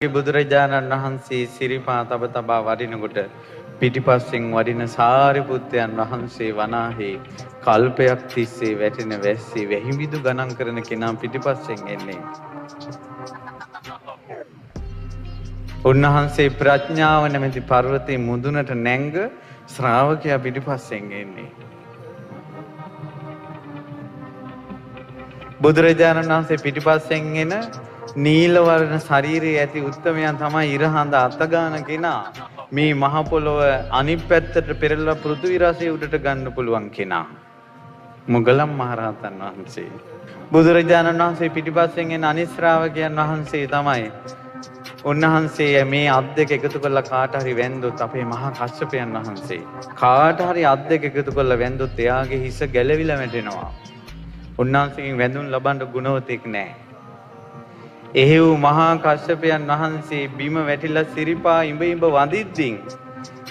බුදුරජාණන් වහන්සේ සිරිපා තබ තබා වඩිනකොට පිටිපස්සෙන් වඩින සාරිපුත්තයන් වහන්සේ වනාහි කල්පයක් තිස්සේ වැටෙන වැස්සේ වැහිමිදු ගණන් කරන කෙනා පිටිපස්සෙන් එන්නේ. උන්වහන්සේ ප්‍රඥාව නැමැති පර්වතයේ මුදුනට නැංග ශ්‍රාවකයා පිටිපස්සෙන් එන්නේ. බුදුරජාණන් වහන්සේ පිටිපස්සෙන් එන නීල වර්ණ ශරීරයේ ඇති උත්තමයන් තමයි ඉරහඳ අතගාන කෙනා. මේ මහ පොළොව අනිත් පැත්තට පෙරලා පෘථිවි රසය උඩට ගන්න පුළුවන් කෙනා. මුගලන් මහරහතන් වහන්සේ. බුදුරජාණන් වහන්සේ පිටිපස්සෙන් එන අනිත් ශ්‍රාවකයන් වහන්සේ තමයි. උන්වහන්සේ මේ අත් දෙක එකතු කරලා කාට හරි වැන්දොත් අපේ මහා කස්සපයන් වහන්සේ. කාට හරි අත් දෙක එකතු කරලා වැන්දොත් එයාගේ හිස ගැලවිලා වැටෙනවා. උන්වහන්සේගෙන් වැඳුම් ලබන්න ගුණවතෙක් නැහැ. එහෙව් මහා කස්සපයන් වහන්සේ බිම වැටිලා සිරිපා ඉඹ ඉඹ වඳිද්දී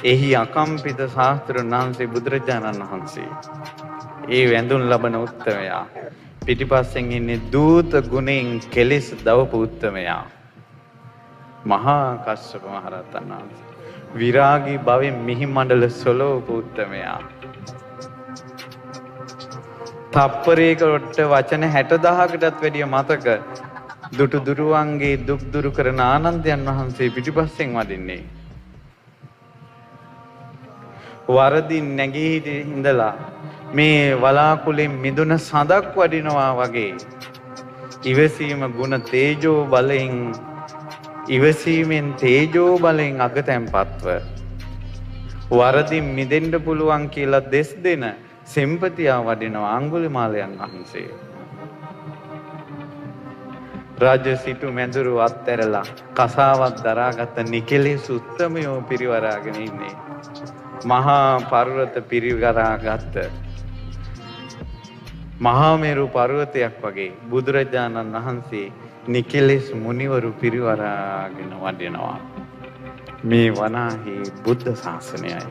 එහි අකම්පිත ශාස්ත්‍රඥ වහන්සේ බුදුරජාණන් වහන්සේ ඒ වැඳුම් ලබන උත්තමයා පිටිපස්සෙන් ඉන්නේ දූත ගුණෙන් කෙලෙස් දවපු උත්තමයා මහා කස්සප මහ රහතන් වහන්සේ විරාගී භවෙන් මිහි මණ්ඩල සොලවපු උත්තමයා තප්පරයකට වචන 60000කටත් වැඩිය මතක දුටු දුරුවන්ගේ දුක් දුරු කරන ආනන්දයන් වහන්සේ පිටිපස්සෙන් වඩින්නේ. වරදින් නැගී ඉඳලා මේ වලාකුලෙන් මිදුන සඳක් වඩිනවා වගේ ඉවසීම ගුණ තේජෝ බලෙන් ඉවසීමෙන් තේජෝ බලෙන් අගතැන්පත්ව වරදින් මිදෙන්න පුළුවන් කියලා දෙස් දෙන සෙම්පතියා වඩිනවා අඟුලිමාලයන් වහන්සේ. රාජ සිටු මැදුරු අත්හැරලා කසාවත් දරාගත් නිකලෙස් උත්තමයෝ පිරිවරාගෙන ඉන්නේ. මහා පර්වත පිරිවරාගත් මහා මේරු පර්වතයක් වගේ බුදුරජාණන් වහන්සේ නිකලෙස් මුනිවරු පිරිවරාගෙන වඩිනවා. මේ වනාහි බුද්ධ ශාසනයයි.